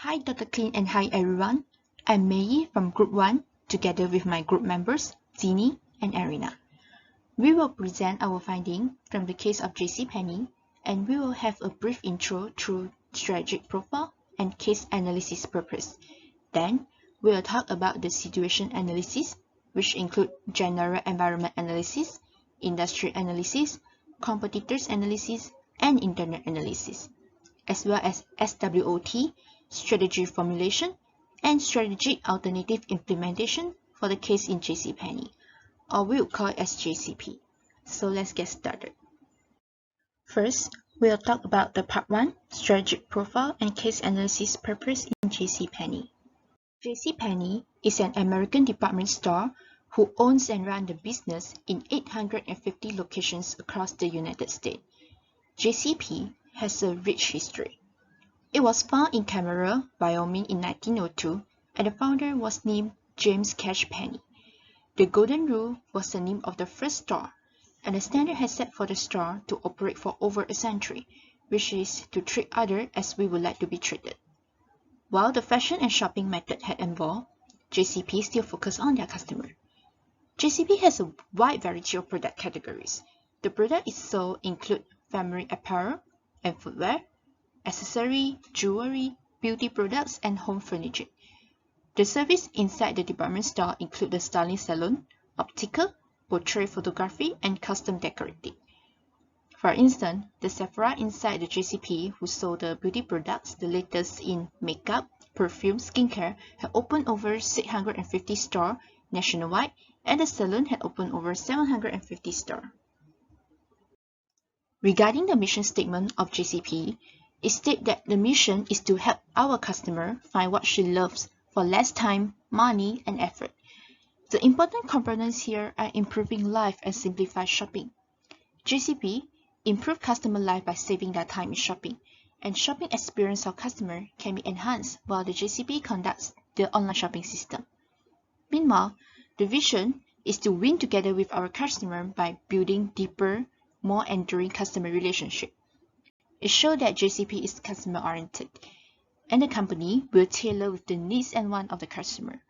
Hi Dr. Clint and hi everyone. I'm Mei from Group 1 together with my group members Zini and Arina. We will present our findings from the case of JC Penney and we will have a brief intro through strategic profile and case analysis purpose. Then we will talk about the situation analysis, which include general environment analysis, industry analysis, competitors analysis, and internet analysis, as well as SWOT, strategy formulation, and strategic alternative implementation for the case in JC Penney, or we will call it as JCP. So let's get started. First, we'll talk about the part 1, strategic profile and case analysis purpose in JC Penney. JC Penney is an American department store who owns and runs the business in 850 locations across the United States. JCP has a rich history. It was founded in Camaro, Wyoming in 1902, and the founder was named James Cash Penney. The Golden Rule was the name of the first store, and the standard has set for the store to operate for over a century, which is to treat others as we would like to be treated. While the fashion and shopping method had evolved, JCP still focused on their customer. JCP has a wide variety of product categories. The product it sold include family apparel and footwear, accessory, jewelry, beauty products, and home furniture. The service inside the department store include the styling salon, optical, portrait photography, and custom decorating. For instance, the Sephora inside the JCP who sold the beauty products, the latest in makeup, perfume, skincare, had opened over 650 stores nationwide, and the salon had opened over 750 stores. Regarding the mission statement of JCP, it states that the mission is to help our customer find what she loves for less time, money, and effort. The important components here are improving life and simplify shopping. JCP improve customer life by saving their time in shopping, and shopping experience of customer can be enhanced while the JCP conducts the online shopping system. Meanwhile, the vision is to win together with our customer by building deeper, more enduring customer relationship. It shows that JCP is customer-oriented, and the company will tailor with the needs and wants of the customer.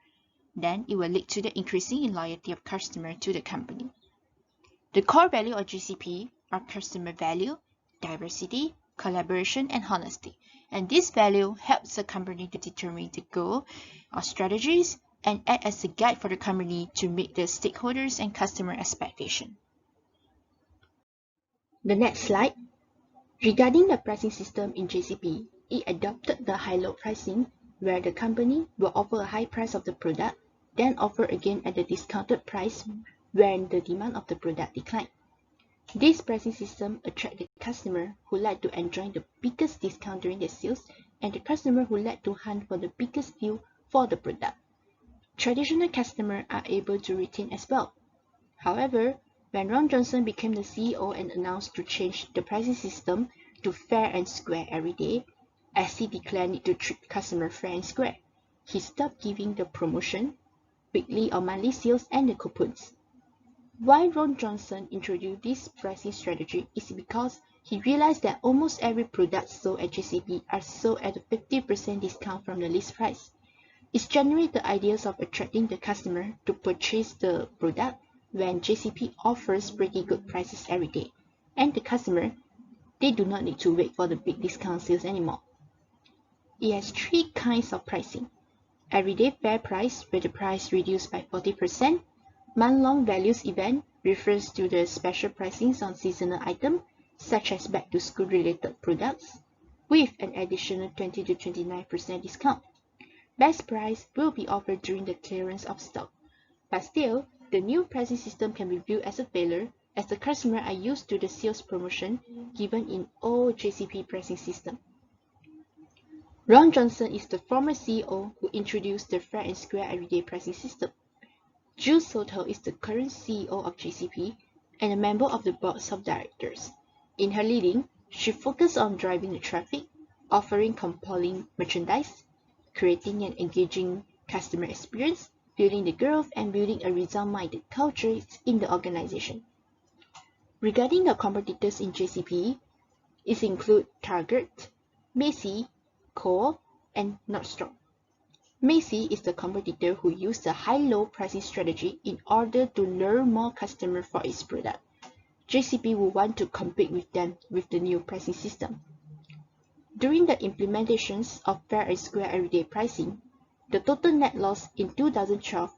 Then it will lead to the increasing in loyalty of customer to the company. The core value of JCP are customer value, diversity, collaboration, and honesty. And this value helps the company to determine the goal or strategies and act as a guide for the company to meet the stakeholders and customer expectation. The next slide. Regarding the pricing system in JCP, it adopted the high-low pricing where the company will offer a high price of the product, then offer again at the discounted price when the demand of the product declines. This pricing system attracts the customer who like to enjoy the biggest discount during the sales and the customer who like to hunt for the biggest deal for the product. Traditional customers are able to retain as well. However, when Ron Johnson became the CEO and announced to change the pricing system to fair and square every day, as he declared it to treat customer fair and square, he stopped giving the promotion, weekly or monthly sales, and the coupons. Why Ron Johnson introduced this pricing strategy is because he realized that almost every product sold at JCP are sold at a 50% discount from the list price. It generates the ideas of attracting the customer to purchase the product when JCP offers pretty good prices every day, and the customer, they do not need to wait for the big discount sales anymore. It has 3 kinds of pricing. Everyday fair price, where the price reduced by 40%. Month-long values event refers to the special pricings on seasonal items, such as back-to-school related products, with an additional 20 to 29% discount. Best price will be offered during the clearance of stock, but still, the new pricing system can be viewed as a failure as the customers are used to the sales promotion given in all JCP pricing system. Ron Johnson is the former CEO who introduced the fair and square everyday pricing system. Jill Soto is the current CEO of JCP and a member of the board of directors. In her leading, she focused on driving the traffic, offering compelling merchandise, creating an engaging customer experience, building the growth, and building a result-minded culture in the organization. Regarding the competitors in JCP, it include Target, Macy, Kohl, and Nordstrom. Macy is the competitor who used a high-low pricing strategy in order to lure more customers for its product. JCP will want to compete with them with the new pricing system. During the implementations of fair and square everyday pricing, the total net loss in 2012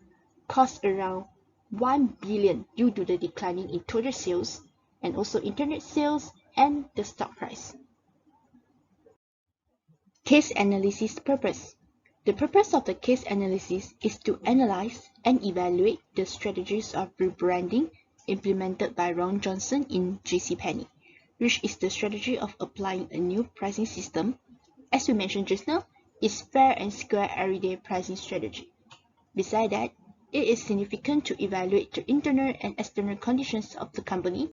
cost around 1 billion due to the declining in total sales and also internet sales and the stock price. Case analysis purpose. The purpose of the case analysis is to analyze and evaluate the strategies of rebranding implemented by Ron Johnson in JC Penney, which is the strategy of applying a new pricing system. As we mentioned just now, is fair and square everyday pricing strategy. Besides that, it is significant to evaluate the internal and external conditions of the company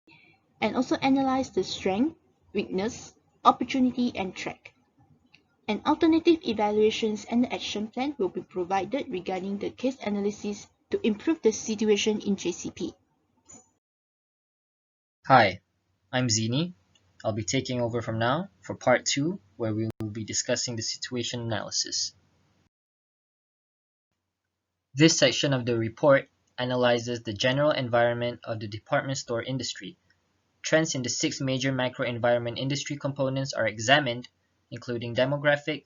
and also analyze the strength, weakness, opportunity, and threat. An alternative evaluations and action plan will be provided regarding the case analysis to improve the situation in JCP. Hi, I'm Zini. I'll be taking over from now for part 2, where we will be discussing the situation analysis. This section of the report analyzes the general environment of the department store industry. Trends in the 6 major macro environment industry components are examined, including demographic,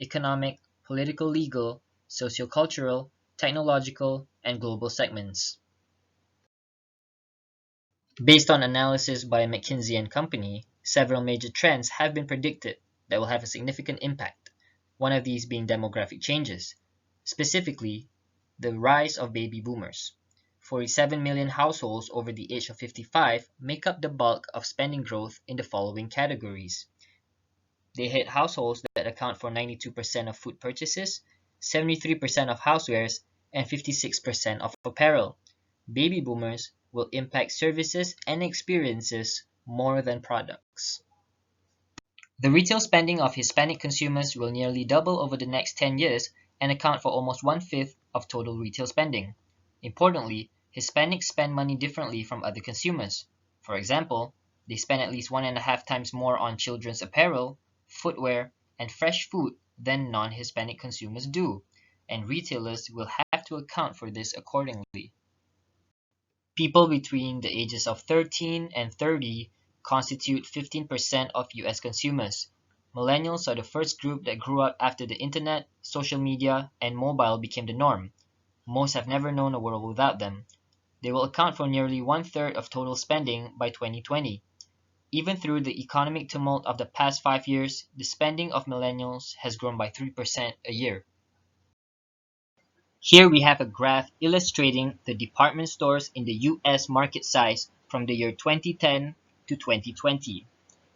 economic, political, legal, sociocultural, technological, and global segments. Based on analysis by McKinsey & Company, several major trends have been predicted that will have a significant impact, one of these being demographic changes, specifically the rise of baby boomers. 47 million households over the age of 55 make up the bulk of spending growth in the following categories. They hit households that account for 92% of food purchases, 73% of housewares, and 56% of apparel. Baby boomers will impact services and experiences more than products. The retail spending of Hispanic consumers will nearly double over the next 10 years and account for almost 1/5 of total retail spending. Importantly, Hispanics spend money differently from other consumers. For example, they spend at least 1.5 times more on children's apparel, footwear, and fresh food than non-Hispanic consumers do, and retailers will have to account for this accordingly. People between the ages of 13 and 30 constitute 15% of US consumers. Millennials are the first group that grew up after the internet, social media, and mobile became the norm. Most have never known a world without them. They will account for nearly 1/3 of total spending by 2020. Even through the economic tumult of the past 5 years, the spending of millennials has grown by 3% a year. Here we have a graph illustrating the department stores in the US market size from the year 2010 to 2020.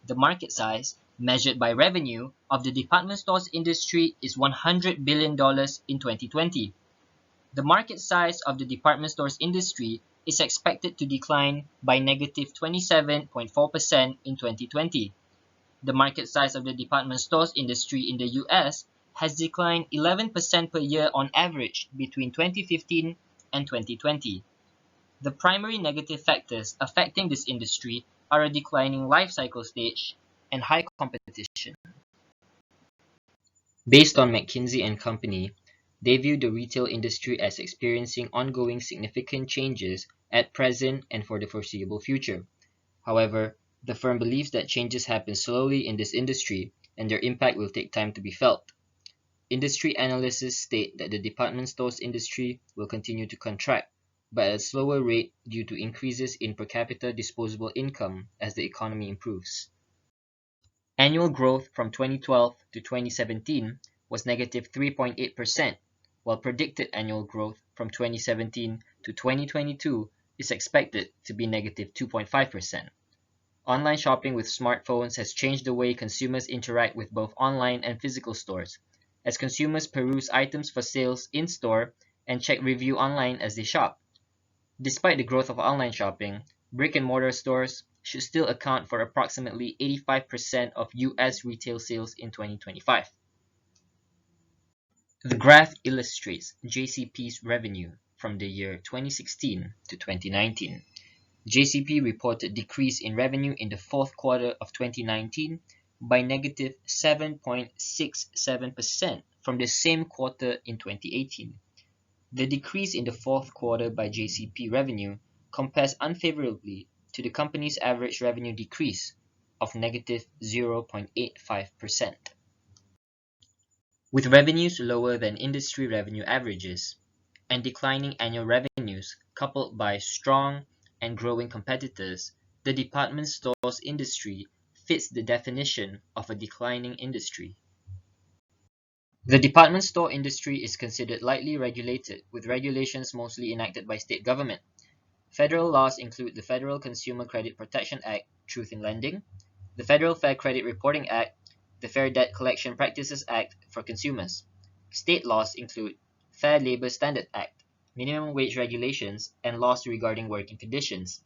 The market size, measured by revenue, of the department stores industry is $100 billion in 2020. The market size of the department stores industry is expected to decline by negative 27.4% in 2020. The market size of the department stores industry in the US has declined 11% per year on average between 2015 and 2020. The primary negative factors affecting this industry are a declining life cycle stage and high competition. Based on McKinsey & Company, they view the retail industry as experiencing ongoing significant changes at present and for the foreseeable future. However, the firm believes that changes happen slowly in this industry and their impact will take time to be felt. Industry analysts state that the department stores industry will continue to contract, but at a slower rate due to increases in per capita disposable income as the economy improves. Annual growth from 2012 to 2017 was negative 3.8%, while predicted annual growth from 2017 to 2022 is expected to be negative 2.5%. Online shopping with smartphones has changed the way consumers interact with both online and physical stores, as consumers peruse items for sales in-store and check review online as they shop. Despite the growth of online shopping, brick-and-mortar stores should still account for approximately 85% of US retail sales in 2025. The graph illustrates JCP's revenue from the year 2016 to 2019. JCP reported decrease in revenue in the fourth quarter of 2019, by negative 7.67% from the same quarter in 2018. The decrease in the fourth quarter by JCP revenue compares unfavorably to the company's average revenue decrease of negative 0.85%. With revenues lower than industry revenue averages and declining annual revenues coupled by strong and growing competitors, the department stores industry fits the definition of a declining industry. The department store industry is considered lightly regulated, with regulations mostly enacted by state government. Federal laws include the Federal Consumer Credit Protection Act, Truth in Lending, the Federal Fair Credit Reporting Act, the Fair Debt Collection Practices Act for consumers. State laws include Fair Labor Standard Act, minimum wage regulations, and laws regarding working conditions.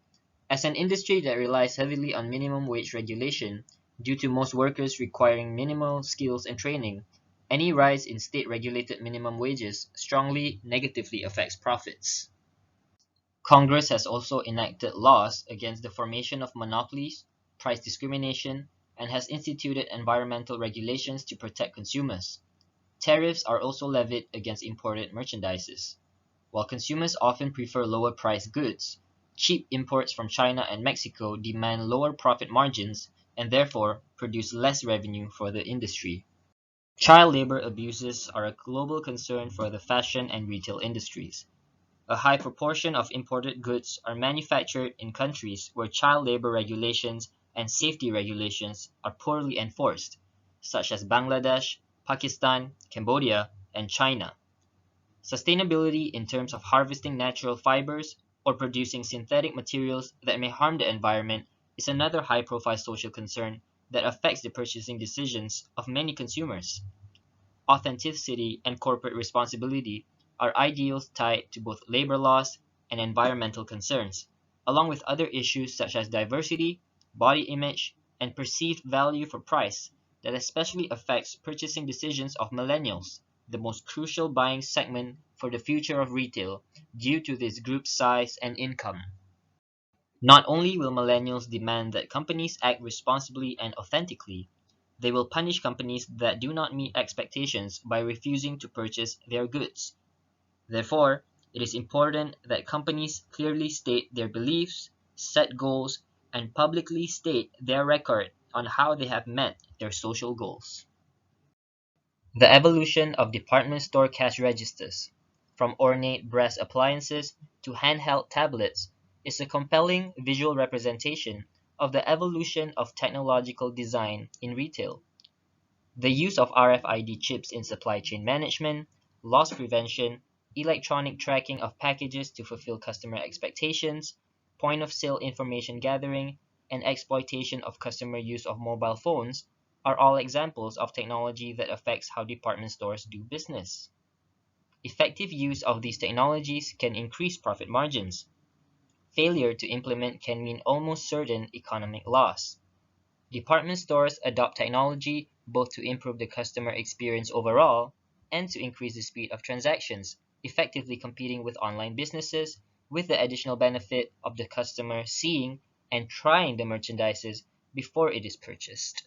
As an industry that relies heavily on minimum wage regulation, due to most workers requiring minimal skills and training, any rise in state-regulated minimum wages strongly negatively affects profits. Congress has also enacted laws against the formation of monopolies, price discrimination, and has instituted environmental regulations to protect consumers. Tariffs are also levied against imported merchandises. While consumers often prefer lower-priced goods, cheap imports from China and Mexico demand lower profit margins and therefore produce less revenue for the industry. Child labor abuses are a global concern for the fashion and retail industries. A high proportion of imported goods are manufactured in countries where child labor regulations and safety regulations are poorly enforced, such as Bangladesh, Pakistan, Cambodia, and China. Sustainability in terms of harvesting natural fibers or producing synthetic materials that may harm the environment is another high-profile social concern that affects the purchasing decisions of many consumers. Authenticity and corporate responsibility are ideals tied to both labor laws and environmental concerns, along with other issues such as diversity, body image, and perceived value for price that especially affects purchasing decisions of millennials, the most crucial buying segment for the future of retail due to this group's size and income. Not only will millennials demand that companies act responsibly and authentically, they will punish companies that do not meet expectations by refusing to purchase their goods. Therefore, it is important that companies clearly state their beliefs, set goals, and publicly state their record on how they have met their social goals. The evolution of department store cash registers, from ornate brass appliances to handheld tablets, is a compelling visual representation of the evolution of technological design in retail. The use of RFID chips in supply chain management, loss prevention, electronic tracking of packages to fulfill customer expectations, point-of-sale information gathering, and exploitation of customer use of mobile phones are all examples of technology that affects how department stores do business. Effective use of these technologies can increase profit margins. Failure to implement can mean almost certain economic loss. Department stores adopt technology both to improve the customer experience overall and to increase the speed of transactions, effectively competing with online businesses with the additional benefit of the customer seeing and trying the merchandises before it is purchased.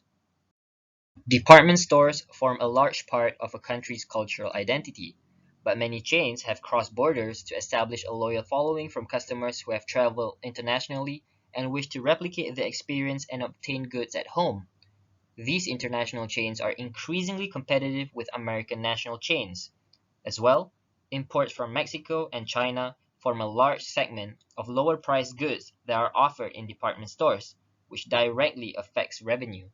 Department stores form a large part of a country's cultural identity, but many chains have crossed borders to establish a loyal following from customers who have traveled internationally and wish to replicate the experience and obtain goods at home. These international chains are increasingly competitive with American national chains. As well, imports from Mexico and China form a large segment of lower-priced goods that are offered in department stores, which directly affects revenue.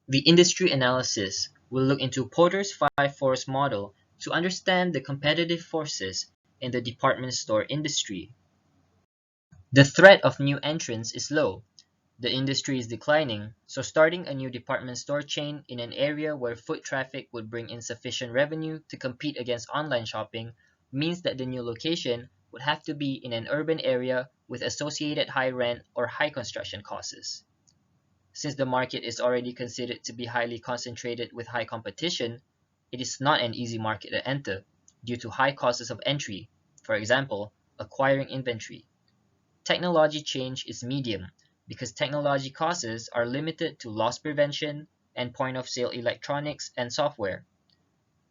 The industry analysis will look into Porter's five-force model to understand the competitive forces in the department store industry. The threat of new entrants is low. The industry is declining, so starting a new department store chain in an area where foot traffic would bring in sufficient revenue to compete against online shopping means that the new location would have to be in an urban area with associated high rent or high construction costs. Since the market is already considered to be highly concentrated with high competition, it is not an easy market to enter due to high costs of entry, for example, acquiring inventory. Technology change is medium, because technology costs are limited to loss prevention and point-of-sale electronics and software.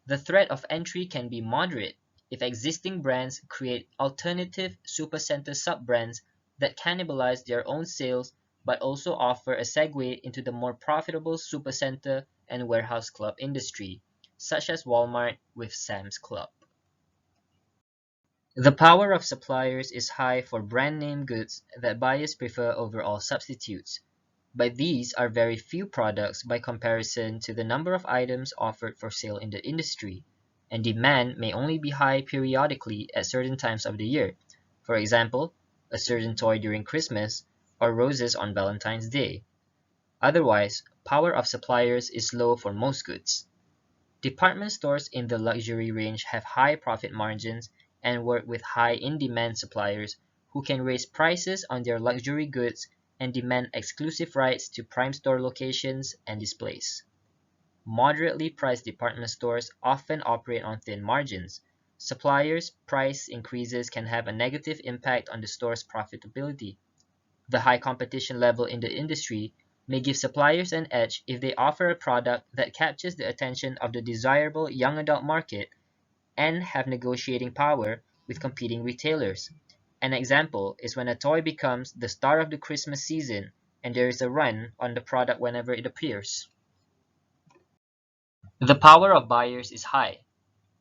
The threat of entry can be moderate if existing brands create alternative supercenter sub-brands that cannibalize their own sales but also offer a segue into the more profitable supercenter and warehouse club industry, such as Walmart with Sam's Club. The power of suppliers is high for brand name goods that buyers prefer over all substitutes, but these are very few products by comparison to the number of items offered for sale in the industry, and demand may only be high periodically at certain times of the year, for example, a certain toy during Christmas or roses on Valentine's Day. Otherwise, power of suppliers is low for most goods. Department stores in the luxury range have high profit margins and work with high in-demand suppliers who can raise prices on their luxury goods and demand exclusive rights to prime store locations and displays. Moderately priced department stores often operate on thin margins. Suppliers' price increases can have a negative impact on the store's profitability. The high competition level in the industry may give suppliers an edge if they offer a product that captures the attention of the desirable young adult market and have negotiating power with competing retailers. An example is when a toy becomes the star of the Christmas season and there is a run on the product whenever it appears. The power of buyers is high.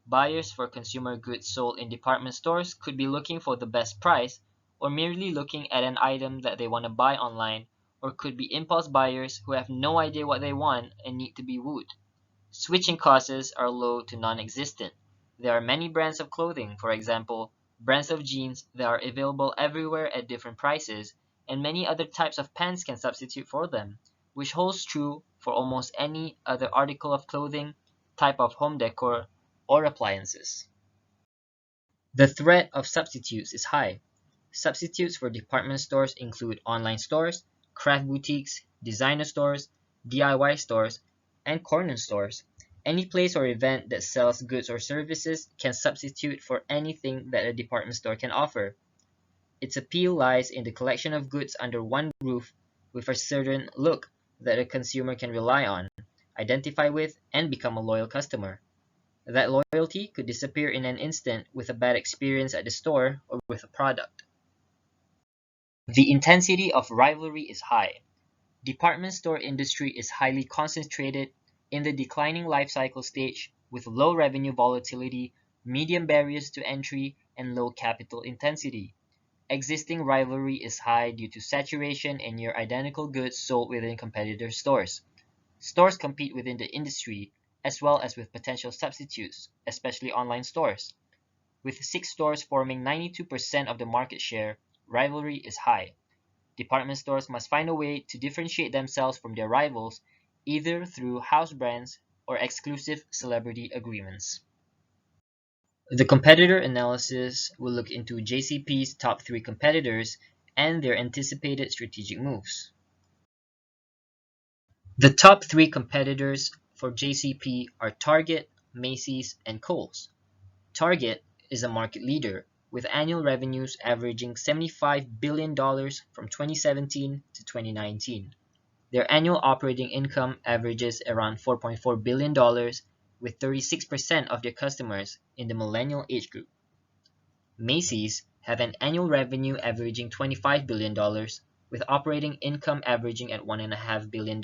Buyers for consumer goods sold in department stores could be looking for the best price or merely looking at an item that they want to buy online, or could be impulse buyers who have no idea what they want and need to be wooed. Switching costs are low to non-existent. There are many brands of clothing, for example, brands of jeans that are available everywhere at different prices, and many other types of pants can substitute for them, which holds true for almost any other article of clothing, type of home decor, or appliances. The threat of substitutes is high. Substitutes for department stores include online stores, craft boutiques, designer stores, DIY stores, and corner stores. Any place or event that sells goods or services can substitute for anything that a department store can offer. Its appeal lies in the collection of goods under one roof with a certain look that a consumer can rely on, identify with, and become a loyal customer. That loyalty could disappear in an instant with a bad experience at the store or with a product. The intensity of rivalry is high. Department store industry is highly concentrated in the declining life cycle stage with low revenue volatility, medium barriers to entry, and low capital intensity. Existing rivalry is high due to saturation and near identical goods sold within competitor stores. Stores compete within the industry as well as with potential substitutes, especially online stores. With 6 stores forming 92% of the market share, rivalry is high. Department stores must find a way to differentiate themselves from their rivals, either through house brands or exclusive celebrity agreements. The competitor analysis will look into JCP's top 3 competitors and their anticipated strategic moves. The top 3 competitors for JCP are Target, Macy's, and Kohl's. Target is a market leader with annual revenues averaging $75 billion from 2017 to 2019. Their annual operating income averages around $4.4 billion, with 36% of their customers in the millennial age group. Macy's have an annual revenue averaging $25 billion, with operating income averaging at $1.5 billion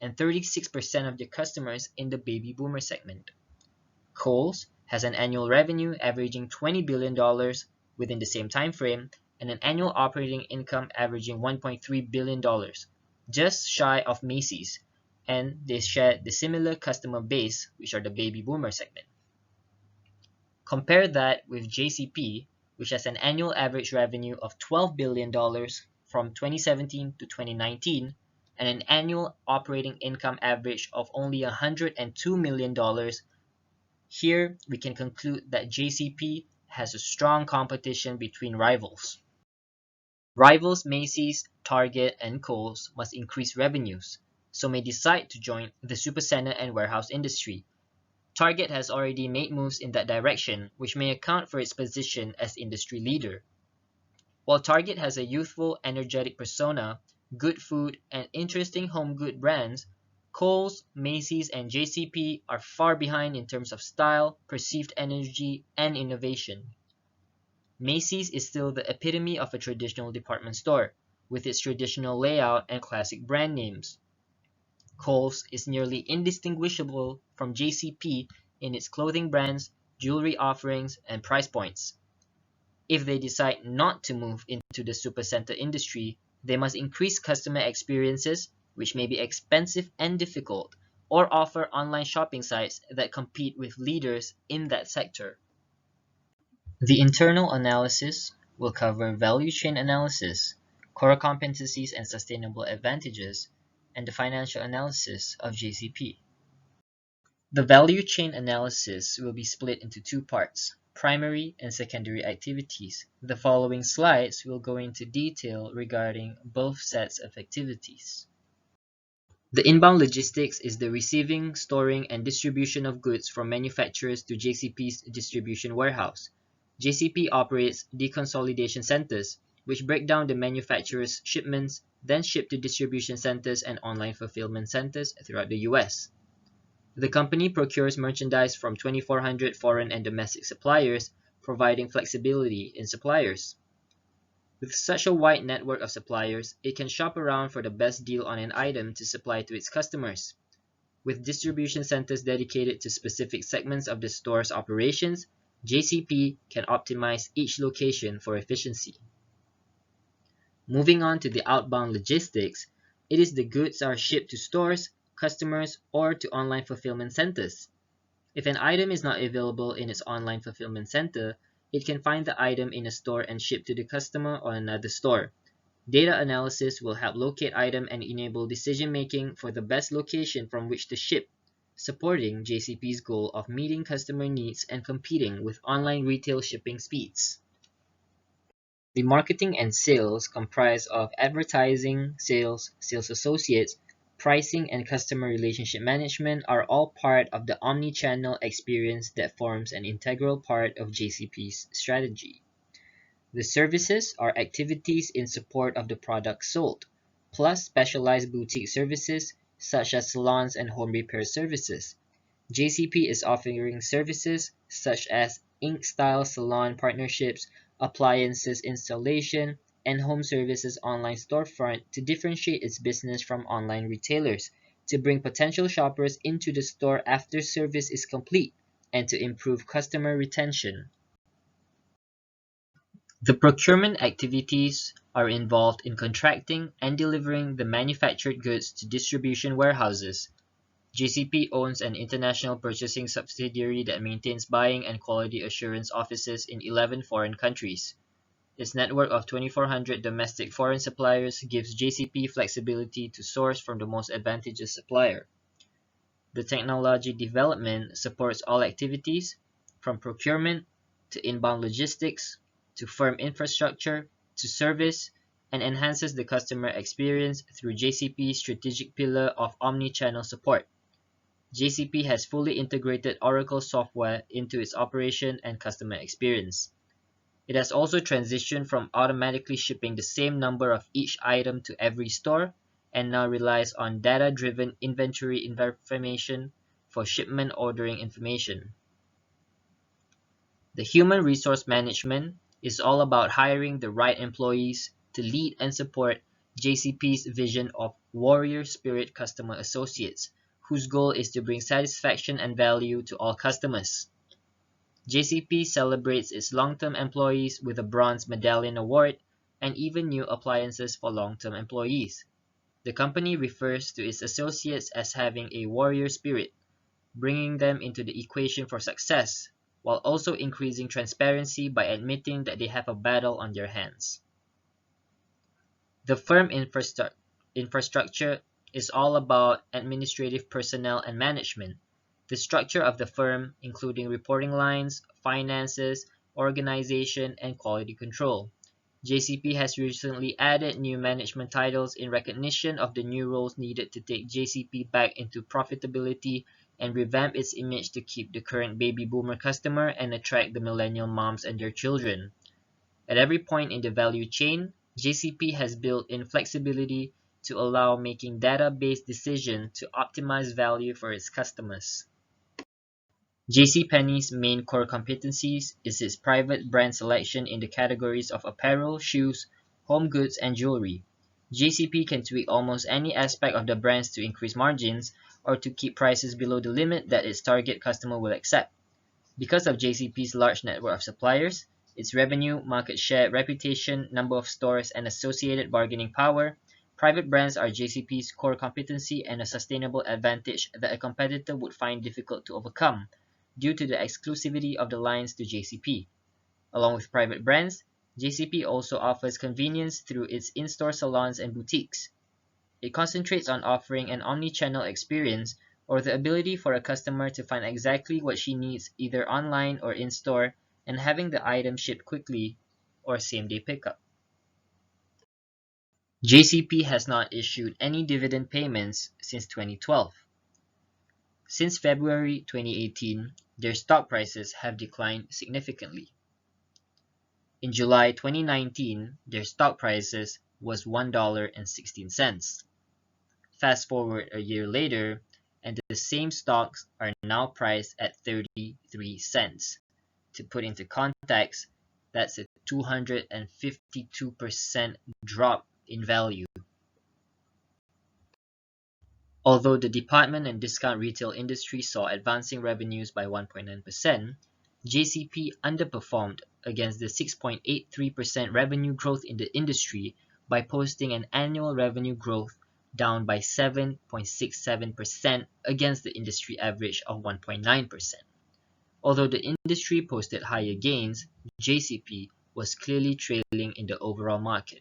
and 36% of their customers in the baby boomer segment. Kohl's has an annual revenue averaging $20 billion within the same time frame and an annual operating income averaging $1.3 billion, just shy of Macy's, and they share the similar customer base, which are the baby boomer segment. Compare that with JCP, which has an annual average revenue of $12 billion from 2017 to 2019 and an annual operating income average of only $102 million. Here, we can conclude that JCP has a strong competition between rivals. Rivals Macy's, Target, and Kohl's must increase revenues, so may decide to join the supercenter and warehouse industry. Target has already made moves in that direction, which may account for its position as industry leader. While Target has a youthful, energetic persona, good food, and interesting home good brands, Kohl's, Macy's, and JCP are far behind in terms of style, perceived energy, and innovation. Macy's is still the epitome of a traditional department store, with its traditional layout and classic brand names. Kohl's is nearly indistinguishable from JCP in its clothing brands, jewelry offerings, and price points. If they decide not to move into the supercenter industry, they must increase customer experiences, which may be expensive and difficult, or offer online shopping sites that compete with leaders in that sector. The internal analysis will cover value chain analysis, core competencies and sustainable advantages, and the financial analysis of JCP. The value chain analysis will be split into two parts, primary and secondary activities. The following slides will go into detail regarding both sets of activities. The inbound logistics is the receiving, storing, and distribution of goods from manufacturers to JCP's distribution warehouse. JCP operates deconsolidation centers, which break down the manufacturer's shipments, then ship to distribution centers and online fulfillment centers throughout the US. The company procures merchandise from 2,400 foreign and domestic suppliers, providing flexibility in suppliers. With such a wide network of suppliers, it can shop around for the best deal on an item to supply to its customers. With distribution centers dedicated to specific segments of the store's operations, JCP can optimize each location for efficiency. Moving on to the outbound logistics, it is the goods are shipped to stores, customers, or to online fulfillment centers. If an item is not available in its online fulfillment center, it can find the item in a store and ship to the customer or another store. Data analysis will help locate item and enable decision-making for the best location from which to ship, supporting JCP's goal of meeting customer needs and competing with online retail shipping speeds. The marketing and sales comprise of advertising, sales, sales associates, pricing, and customer relationship management are all part of the omni-channel experience that forms an integral part of JCP's strategy. The services are activities in support of the products sold, plus specialized boutique services such as salons and home repair services. JCP is offering services such as ink-style salon partnerships, appliances installation, and home services online storefront to differentiate its business from online retailers, to bring potential shoppers into the store after service is complete, and to improve customer retention. The procurement activities are involved in contracting and delivering the manufactured goods to distribution warehouses. JCP owns an international purchasing subsidiary that maintains buying and quality assurance offices in 11 foreign countries. Its network of 2,400 domestic foreign suppliers gives JCP flexibility to source from the most advantageous supplier. The technology development supports all activities, from procurement to inbound logistics to firm infrastructure to service, and enhances the customer experience through JCP's strategic pillar of omni-channel support. JCP has fully integrated Oracle software into its operation and customer experience. It has also transitioned from automatically shipping the same number of each item to every store and now relies on data-driven inventory information for shipment ordering information. The human resource management is all about hiring the right employees to lead and support JCP's vision of warrior spirit customer associates, whose goal is to bring satisfaction and value to all customers. JCP celebrates its long-term employees with a Bronze Medallion Award and even new appliances for long-term employees. The company refers to its associates as having a warrior spirit, bringing them into the equation for success, while also increasing transparency by admitting that they have a battle on their hands. The firm infrastructure is all about administrative personnel and management. The structure of the firm, including reporting lines, finances, organization, and quality control. JCP has recently added new management titles in recognition of the new roles needed to take JCP back into profitability and revamp its image to keep the current baby boomer customer and attract the millennial moms and their children. At every point in the value chain, JCP has built in flexibility to allow making data-based decisions to optimize value for its customers. JC Penney's main core competencies is its private brand selection in the categories of apparel, shoes, home goods, and jewelry. JCP can tweak almost any aspect of the brands to increase margins or to keep prices below the limit that its target customer will accept. Because of JCP's large network of suppliers, its revenue, market share, reputation, number of stores, and associated bargaining power, private brands are JCP's core competency and a sustainable advantage that a competitor would find difficult to overcome due to the exclusivity of the lines to JCP. Along with private brands, JCP also offers convenience through its in-store salons and boutiques. It concentrates on offering an omni-channel experience or the ability for a customer to find exactly what she needs either online or in-store and having the item shipped quickly or same-day pickup. JCP has not issued any dividend payments since 2012. Since February 2018, their stock prices have declined significantly. In July 2019, their stock prices was $1.16. Fast forward a year later, and the same stocks are now priced at 33 cents. To put into context, that's a 252% drop in value. Although the department and discount retail industry saw advancing revenues by 1.9%, JCP underperformed against the 6.83% revenue growth in the industry by posting an annual revenue growth down by 7.67% against the industry average of 1.9%. Although the industry posted higher gains, JCP was clearly trailing in the overall market.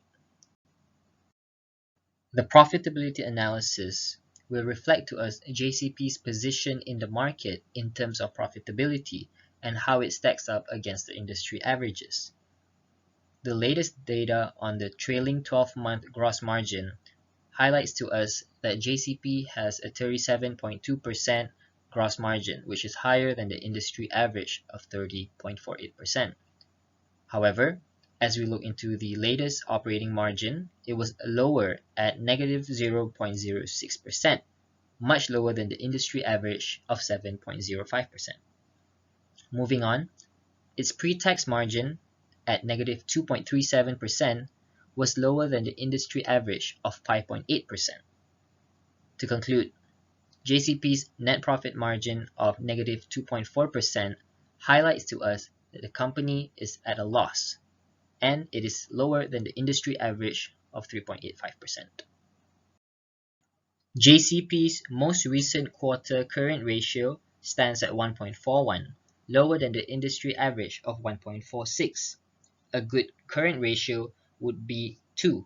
The profitability analysis will reflect to us JCP's position in the market in terms of profitability and how it stacks up against the industry averages. The latest data on the trailing 12-month gross margin highlights to us that JCP has a 37.2% gross margin, which is higher than the industry average of 30.48%. However, as we look into the latest operating margin, it was lower at negative 0.06%, much lower than the industry average of 7.05%. Moving on, its pre-tax margin at negative 2.37% was lower than the industry average of 5.8%. To conclude, JCP's net profit margin of negative 2.4% highlights to us that the company is at a loss, and it is lower than the industry average of 3.85%. JCP's most recent quarter current ratio stands at 1.41, lower than the industry average of 1.46. A good current ratio would be 2,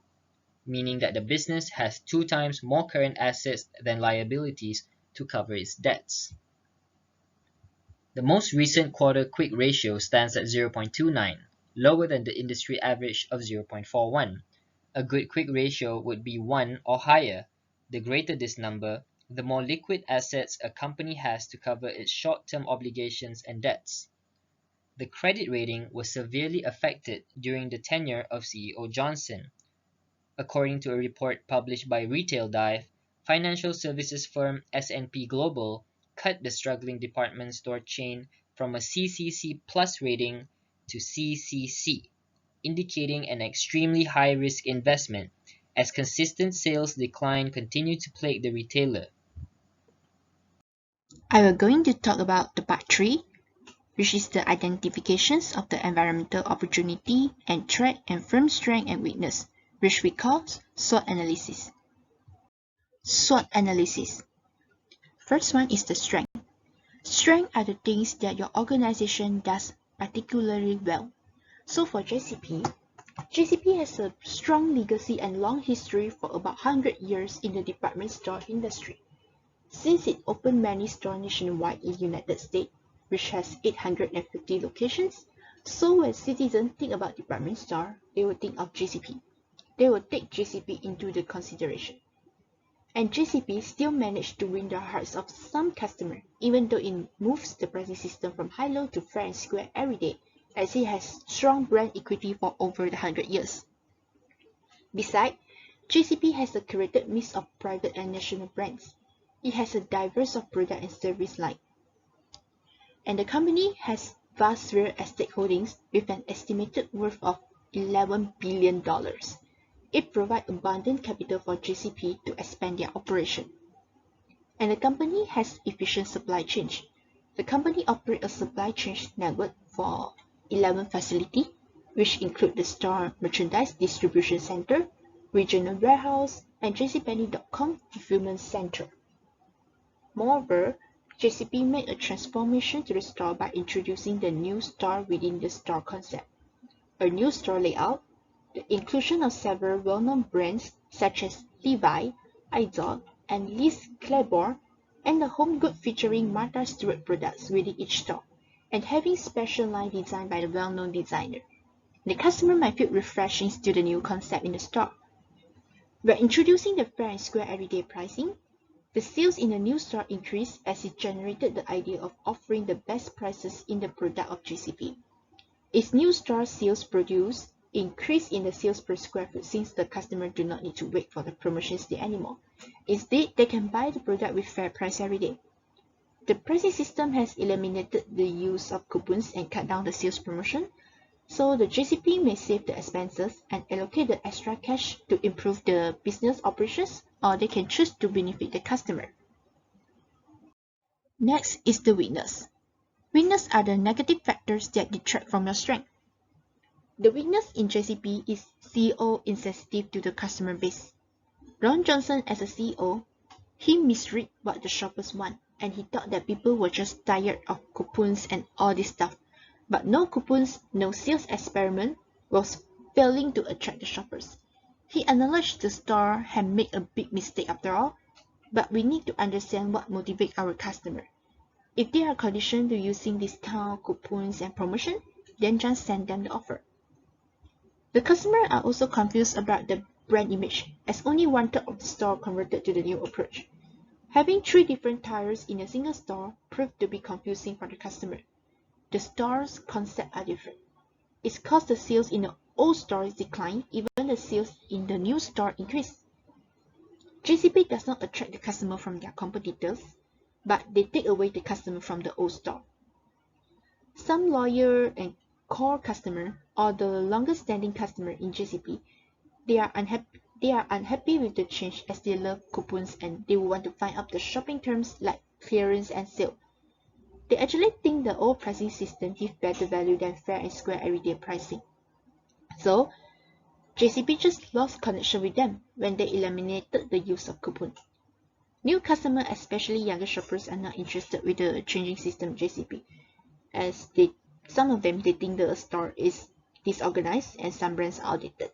meaning that the business has 2 times more current assets than liabilities to cover its debts. The most recent quarter quick ratio stands at 0.29, lower than the industry average of 0.41. A good quick ratio would be 1 or higher. The greater this number, the more liquid assets a company has to cover its short-term obligations and debts. The credit rating was severely affected during the tenure of CEO Johnson. According to a report published by Retail Dive, financial services firm S&P Global cut the struggling department store chain from a CCC Plus rating to CCC, indicating an extremely high-risk investment as consistent sales decline continued to plague the retailer. I am going to talk about the part 3, which is the identifications of the environmental opportunity and threat and firm strength and weakness, which we call SWOT analysis. SWOT analysis. First one is the strength. Strength are the things that your organization does particularly well. So for JCP has a strong legacy and long history for about 100 years in the department store industry. Since it opened many stores nationwide in the United States, which has 850 locations, so when citizens think about department store, they will think of JCP. They will take JCP into the consideration. And JCP still managed to win the hearts of some customers, even though it moves the pricing system from high-low to fair and square every day, as it has strong brand equity for over 100 years. Besides, JCP has a curated mix of private and national brands. It has a diverse of product and service line. And the company has vast real estate holdings with an estimated worth of $11 billion. It provides abundant capital for JCP to expand their operation. And the company has efficient supply chain. The company operates a supply chain network for 11 facilities, which include the store merchandise distribution center, regional warehouse, and jcpenney.com fulfillment center. Moreover, JCP made a transformation to the store by introducing the new store within the store concept, a new store layout, the inclusion of several well-known brands such as Levi, Izod, and Liz Claiborne, and the home good featuring Martha Stewart products within each store, and having special line designed by the well-known designer. The customer might feel refreshing to the new concept in the store. By introducing the fair and square everyday pricing, the sales in the new store increased as it generated the idea of offering the best prices in the product of JCP. Its new store sales produce increase in the sales per square foot since the customer do not need to wait for the promotions day anymore. Instead, they can buy the product with fair price every day. The pricing system has eliminated the use of coupons and cut down the sales promotion, so the JCP may save the expenses and allocate the extra cash to improve the business operations, or they can choose to benefit the customer. Next is the weakness. Weakness are the negative factors that detract from your strength. The weakness in JCP is CEO insensitive to the customer base. Ron Johnson as a CEO, he misread what the shoppers want, and he thought that people were just tired of coupons and all this stuff. But no coupons, no sales experiment was failing to attract the shoppers. He acknowledged the store had made a big mistake after all, but we need to understand what motivates our customer. If they are conditioned to using discount, coupons, and promotion, then just send them the offer. The customers are also confused about the brand image, as only 1/3 of the store converted to the new approach. Having 3 different tires in a single store proved to be confusing for the customer. The store's concepts are different. It's caused the sales in the old stores decline, even the sales in the new store increase. JCP does not attract the customer from their competitors, but they take away the customer from the old store. Some loyal and core customer or the longest standing customer in JCP, they are unhappy with the change as they love coupons and they want to find out the shopping terms like clearance and sale. They actually think the old pricing system gives better value than fair and square everyday pricing. So, JCP just lost connection with them when they eliminated the use of coupons. New customers, especially younger shoppers, are not interested with the changing system JCP, as some of them they think the store is disorganized and some brands are outdated.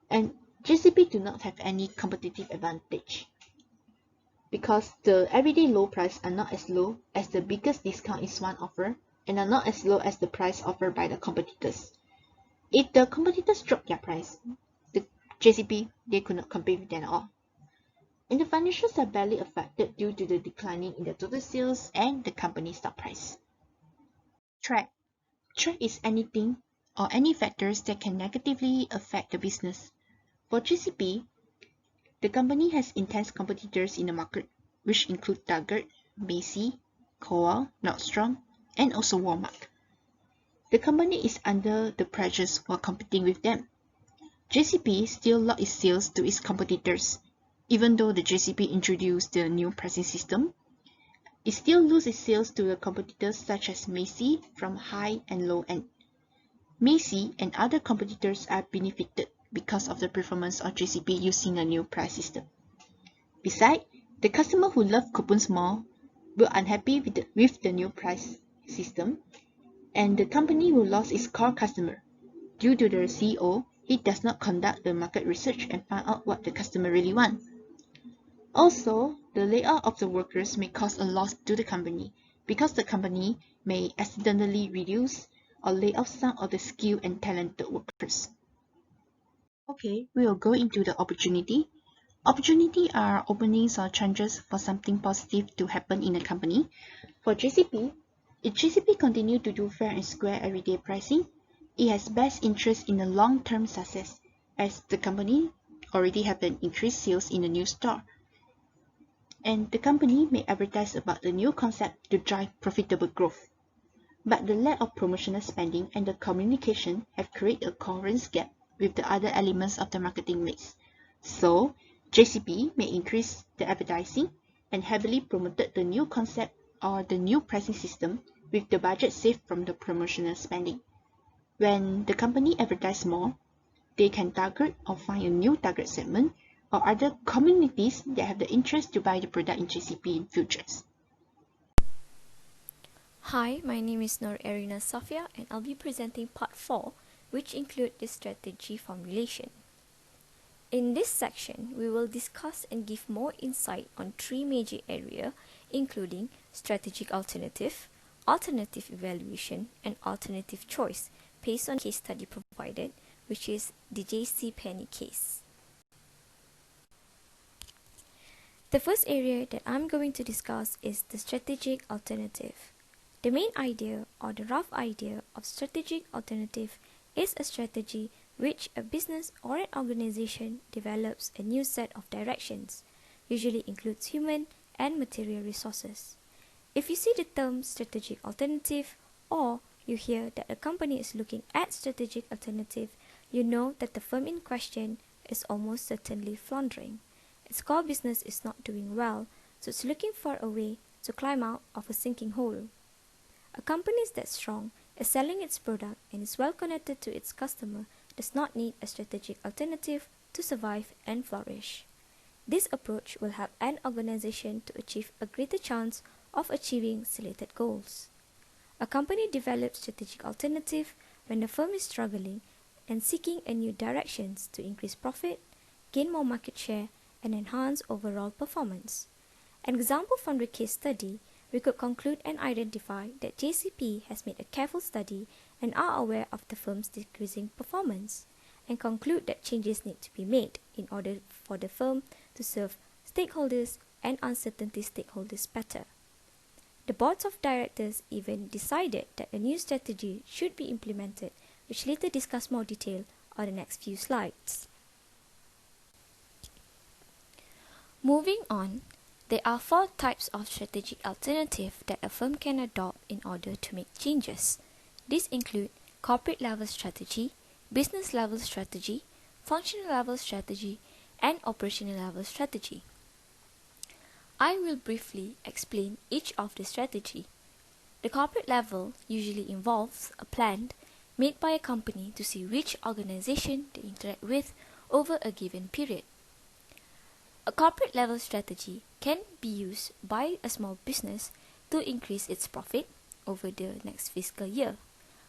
And JCP do not have any competitive advantage, because the everyday low price are not as low as the biggest discount is one offer and are not as low as the price offered by the competitors. If the competitors drop their price, the JCP, they could not compete with them at all. And the financials are badly affected due to the declining in the total sales and the company stock price. Track. Track is anything or any factors that can negatively affect the business. For JCP, the company has intense competitors in the market, which include Target, Macy, Kohl, Nordstrom, and also Walmart. The company is under the pressures while competing with them. JCP still lost its sales to its competitors. Even though the JCP introduced the new pricing system, it still loses sales to the competitors such as Macy from high and low end. Macy and other competitors are benefited because of the performance of JCP using a new price system. Besides, the customer who love coupons more were unhappy with the new price system, and the company will lose its core customer. Due to the CEO, he does not conduct the market research and find out what the customer really want. Also, the layout of the workers may cause a loss to the company because the company may accidentally reduce or lay off some of the skilled and talented workers. Okay, we will go into the opportunity. Opportunity are openings or chances for something positive to happen in a company. For JCP, if JCP continue to do fair and square everyday pricing, it has best interest in the long-term success, as the company already have an increased sales in a new store. And the company may advertise about the new concept to drive profitable growth. But the lack of promotional spending and the communication have created a coherence gap with the other elements of the marketing mix. So, JCP may increase the advertising and heavily promoted the new concept or the new pricing system with the budget saved from the promotional spending. When the company advertise more, they can target or find a new target segment or other communities that have the interest to buy the product in JCP in futures. Hi, my name is Nur Erina Safia and I'll be presenting part 4, which include the strategy formulation. In this section, we will discuss and give more insight on 3 major areas, including strategic alternative, alternative evaluation, and alternative choice, based on case study provided, which is the JC Penney case. The first area that I'm going to discuss is the strategic alternative. The main idea or the rough idea of strategic alternative is a strategy which a business or an organization develops a new set of directions, usually includes human and material resources. If you see the term strategic alternative or you hear that a company is looking at strategic alternative, you know that the firm in question is almost certainly floundering. Its core business is not doing well, so it's looking for a way to climb out of a sinking hole. A company that's strong, is selling its product, and is well connected to its customer does not need a strategic alternative to survive and flourish. This approach will help an organization to achieve a greater chance of achieving selected goals. A company develops strategic alternative when the firm is struggling and seeking a new directions to increase profit, gain more market share, and enhance overall performance. An example from the case study, we could conclude and identify that JCP has made a careful study and are aware of the firm's decreasing performance, and conclude that changes need to be made in order for the firm to serve stakeholders and uncertainty stakeholders better. The boards of directors even decided that a new strategy should be implemented, which later discuss more detail on the next few slides. Moving on, there are 4 types of strategic alternative that a firm can adopt in order to make changes. These include corporate level strategy, business level strategy, functional level strategy, and operational level strategy. I will briefly explain each of the strategy. The corporate level usually involves a plan made by a company to see which organization they interact with over a given period. A corporate level strategy can be used by a small business to increase its profit over the next fiscal year,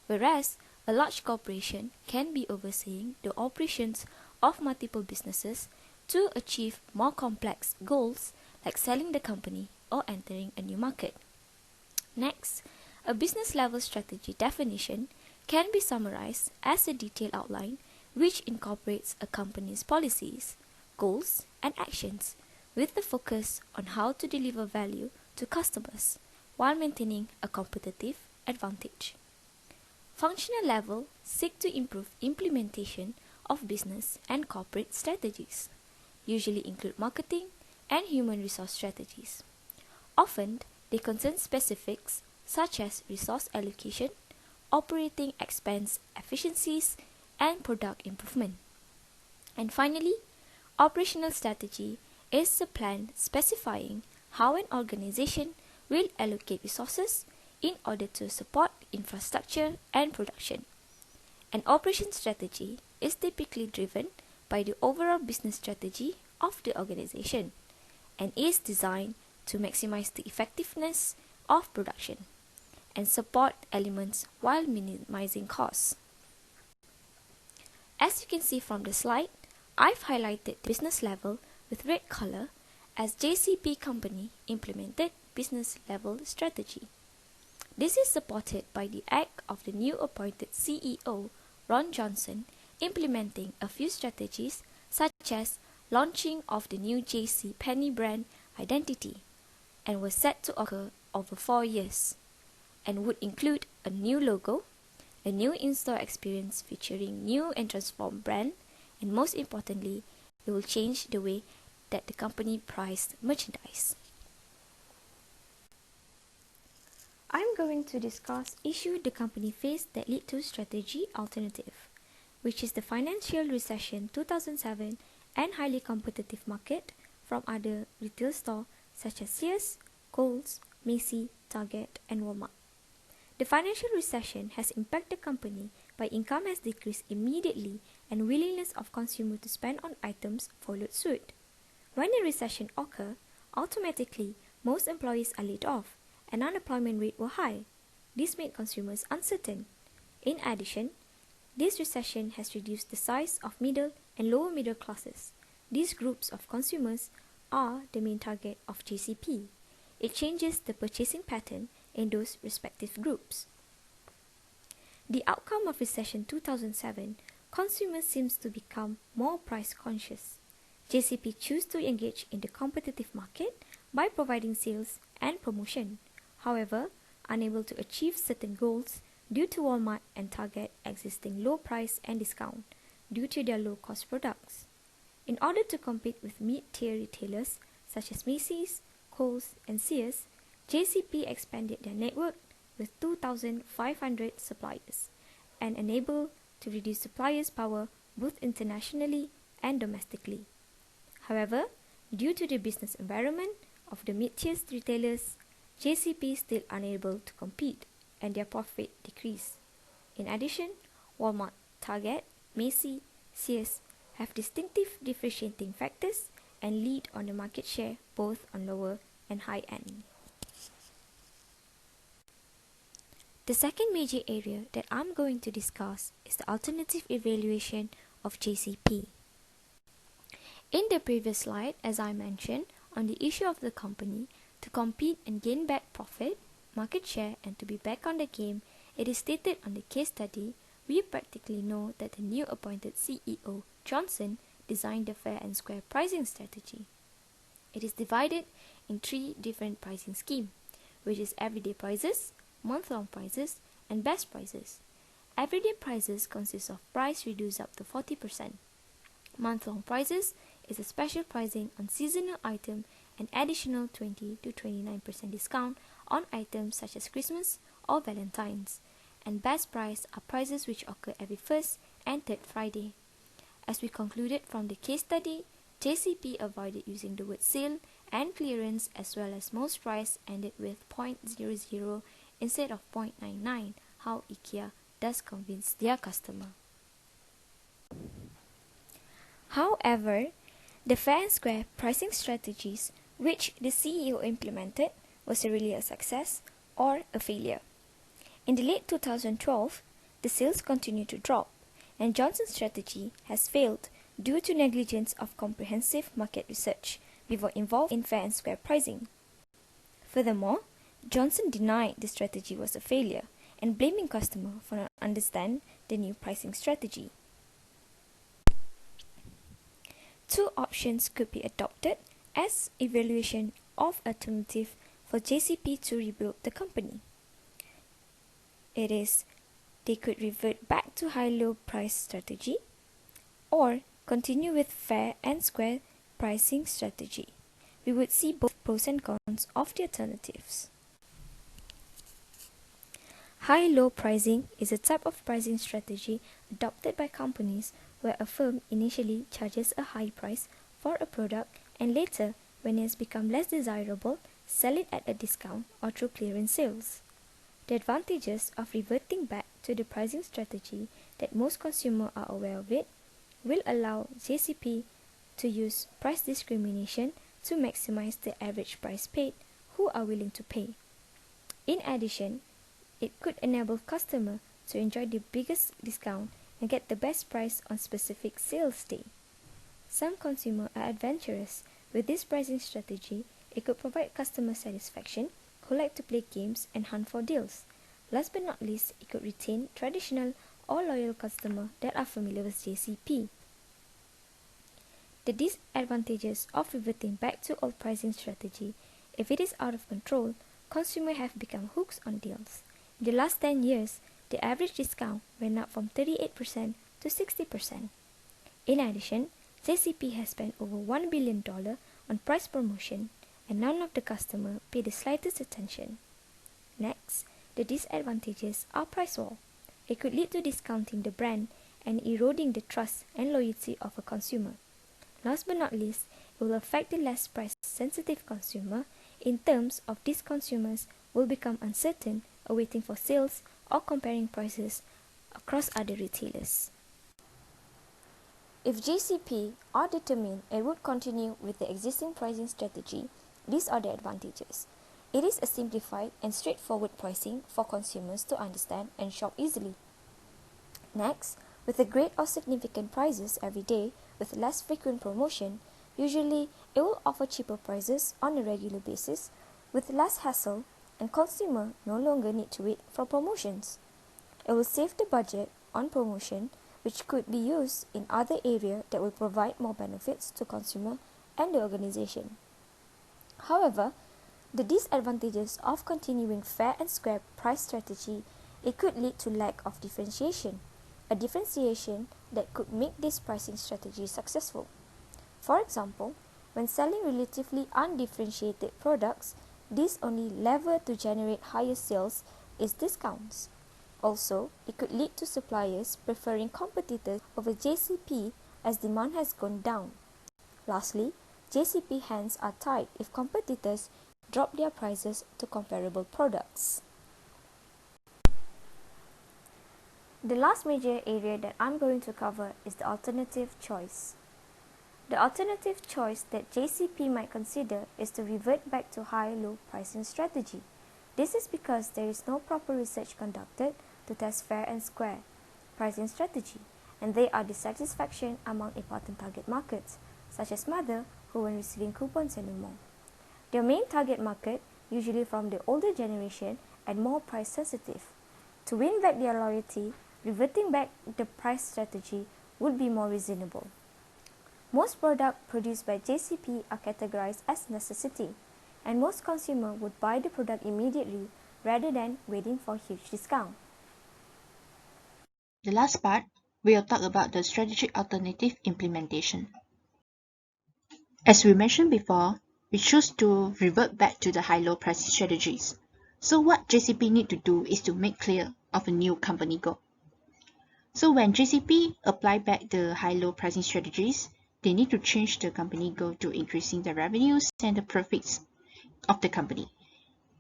whereas a large corporation can be overseeing the operations of multiple businesses to achieve more complex goals like selling the company or entering a new market. Next, a business level strategy definition can be summarized as a detailed outline which incorporates a company's policies, goals, and actions with the focus on how to deliver value to customers while maintaining a competitive advantage. Functional level seek to improve implementation of business and corporate strategies, usually include marketing and human resource strategies. Often, they concern specifics such as resource allocation, operating expense efficiencies, and product improvement. And finally, operational strategy is a plan specifying how an organization will allocate resources in order to support infrastructure and production. An operation strategy is typically driven by the overall business strategy of the organization and is designed to maximize the effectiveness of production and support elements while minimizing costs. As you can see from the slide, I've highlighted the business level with red color as JCP company implemented business level strategy. This is supported by the act of the new appointed CEO, Ron Johnson, implementing a few strategies such as launching of the new JC Penney brand identity and was set to occur over 4 years and would include a new logo, a new in-store experience featuring new and transformed brand, and most importantly, it will change the way that the company priced merchandise. I'm going to discuss issues the company faced that lead to strategy alternative, which is the financial recession 2007 and highly competitive market from other retail stores such as Sears, Kohl's, Macy, Target, and Walmart. The financial recession has impacted the company by income has decreased immediately and willingness of consumers to spend on items followed suit. When a recession occurs, automatically most employees are laid off and unemployment rate were high. This made consumers uncertain. In addition, this recession has reduced the size of middle and lower middle classes. These groups of consumers are the main target of JCP. It changes the purchasing pattern in those respective groups. The outcome of recession 2007, consumers seems to become more price conscious. JCP choose to engage in the competitive market by providing sales and promotion. However, unable to achieve certain goals due to Walmart and Target existing low price and discount due to their low cost products. In order to compete with mid-tier retailers such as Macy's, Kohl's, and Sears, JCP expanded their network with 2,500 suppliers and enabled to reduce suppliers' power both internationally and domestically. However, due to the business environment of the mid-tier retailers, JCP is still unable to compete and their profit decreased. In addition, Walmart, Target, Macy, Sears have distinctive differentiating factors and lead on the market share both on lower and high end. The second major area that I'm going to discuss is the alternative evaluation of JCP. In the previous slide, as I mentioned, on the issue of the company to compete and gain back profit, market share, and to be back on the game, it is stated on the case study, we practically know that the new appointed CEO, Johnson, designed the fair and square pricing strategy. It is divided in 3 different pricing schemes, which is everyday prices, month-long prices, and best prices. Everyday prices consist of price reduced up to 40%. Month-long prices is a special pricing on seasonal item and additional 20 to 29% discount on items such as Christmas or Valentine's. And best price are prices which occur every first and third Friday. As we concluded from the case study, JCP avoided using the word sale and clearance as well as most price ended with 0.00 instead of 0.99, how IKEA does convince their customer. However, the fair and square pricing strategies which the CEO implemented was really a success or a failure. In the late 2012, the sales continued to drop, and Johnson's strategy has failed due to negligence of comprehensive market research before involved in fair and square pricing. Furthermore, Johnson denied the strategy was a failure and blaming customers for not understanding the new pricing strategy. 2 options could be adopted as evaluation of alternative for JCP to rebuild the company. It is, they could revert back to high-low price strategy or continue with fair and square pricing strategy. We would see both pros and cons of the alternatives. High-low pricing is a type of pricing strategy adopted by companies where a firm initially charges a high price for a product and later, when it has become less desirable, sell it at a discount or through clearance sales. The advantages of reverting back to the pricing strategy that most consumers are aware of it will allow JCP to use price discrimination to maximize the average price paid who are willing to pay. In addition, it could enable customers to enjoy the biggest discount and get the best price on specific sales day. Some consumers are adventurous. With this pricing strategy, it could provide customer satisfaction, who like to play games and hunt for deals. Last but not least, it could retain traditional or loyal customers that are familiar with JCP. The disadvantages of reverting back to old pricing strategy, if it is out of control, consumers have become hooks on deals. In the last 10 years, the average discount went up from 38% to 60%. In addition, JCP has spent over $1 billion on price promotion and none of the customers pay the slightest attention. Next, the disadvantages are price war. It could lead to discounting the brand and eroding the trust and loyalty of a consumer. Last but not least, it will affect the less price-sensitive consumer in terms of these consumers will become uncertain, awaiting for sales or comparing prices across other retailers. If JCP are determined it would continue with the existing pricing strategy, these are the advantages. It is a simplified and straightforward pricing for consumers to understand and shop easily. Next, with a great or significant prices every day with less frequent promotion, usually it will offer cheaper prices on a regular basis with less hassle, and consumer no longer need to wait for promotions. It will save the budget on promotion, which could be used in other areas that will provide more benefits to consumer and the organization. However, the disadvantages of continuing fair and square price strategy, it could lead to lack of differentiation, a differentiation that could make this pricing strategy successful. For example, when selling relatively undifferentiated products, this only lever to generate higher sales is discounts. Also, it could lead to suppliers preferring competitors over JCP as demand has gone down. Lastly, JCP hands are tied if competitors drop their prices to comparable products. The last major area that I'm going to cover is the alternative choice. The alternative choice that JCP might consider is to revert back to high-low pricing strategy. This is because there is no proper research conducted to test fair and square pricing strategy, and there are dissatisfaction among important target markets, such as mothers who weren't receiving coupons anymore. Their main target market, usually from the older generation and more price sensitive. To win back their loyalty, reverting back the price strategy would be more reasonable. Most products produced by JCP are categorized as necessity, and most consumers would buy the product immediately rather than waiting for a huge discount. The last part, we'll talk about the strategic alternative implementation. As we mentioned before, we choose to revert back to the high-low pricing strategies. So what JCP need to do is to make clear of a new company goal. So when JCP apply back the high-low pricing strategies, they need to change the company goal to increasing the revenues and the profits of the company.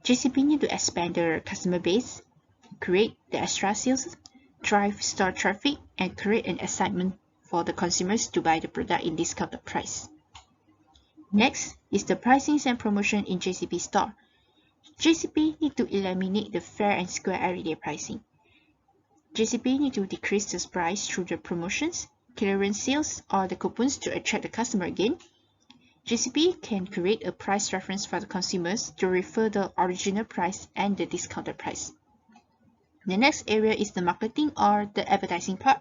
JCP need to expand their customer base, create the extra sales, drive store traffic, and create an excitement for the consumers to buy the product in discounted price. Next is the pricing and promotion in JCP store. JCP need to eliminate the fair and square everyday pricing. JCP need to decrease the price through the promotions, clearance sales, or the coupons to attract the customer again. JCP can create a price reference for the consumers to refer the original price and the discounted price. The next area is the marketing or the advertising part.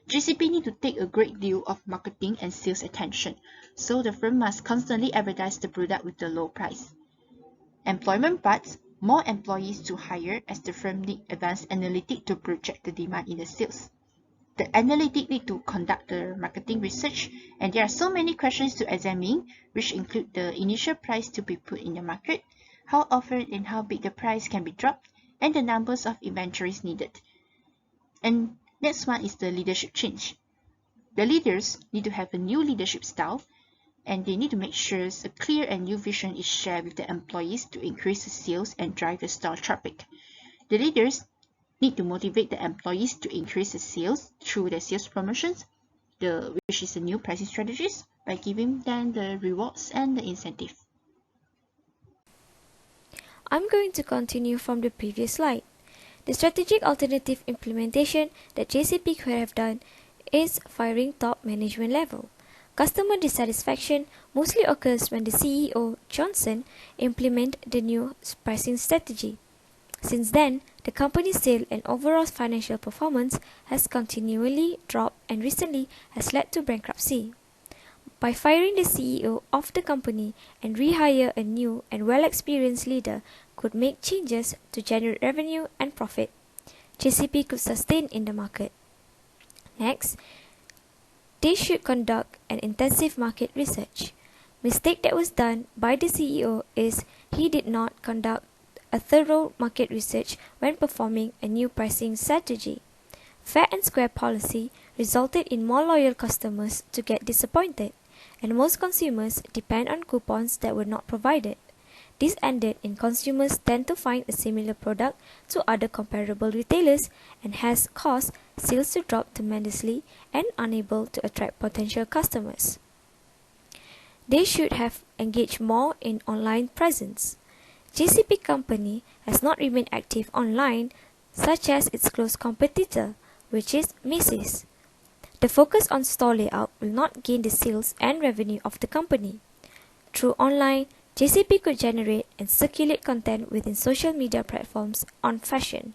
JCP need to take a great deal of marketing and sales attention, so the firm must constantly advertise the product with the low price. Employment parts, more employees to hire as the firm need advanced analytics to project the demand in the sales. The analytic need to conduct the marketing research, and there are so many questions to examine, which include the initial price to be put in the market, how often and how big the price can be dropped, and the numbers of inventories needed. And next one is the leadership change. The leaders need to have a new leadership style, and they need to make sure a clear and new vision is shared with the employees to increase the sales and drive the store traffic. The leaders need to motivate the employees to increase the sales through the sales promotions, which is the new pricing strategies, by giving them the rewards and the incentive. I'm going to continue from the previous slide. The strategic alternative implementation that JCP could have done is firing top management level. Customer dissatisfaction mostly occurs when the CEO, Johnson, implement the new pricing strategy. Since then, the company's sales and overall financial performance has continually dropped and recently has led to bankruptcy. By firing the CEO of the company and rehire a new and well-experienced leader could make changes to generate revenue and profit. JCP could sustain in the market. Next, They should conduct an intensive market research. Mistake that was done by the CEO is he did not conduct a thorough market research when performing a new pricing strategy. Fair and square policy resulted in more loyal customers to get disappointed, and most consumers depend on coupons that were not provided. This ended in consumers tend to find a similar product to other comparable retailers and has caused sales to drop tremendously and unable to attract potential customers. They should have engaged more in online presence. JCP Company has not remained active online, such as its close competitor, which is Macy's. The focus on store layout will not gain the sales and revenue of the company. Through online, JCP could generate and circulate content within social media platforms on fashion,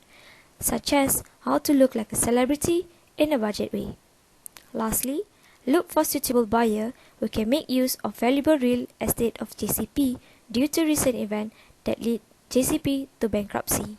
such as how to look like a celebrity in a budget way. Lastly, look for suitable buyer who can make use of valuable real estate of JCP due to recent event that lead JCP to bankruptcy.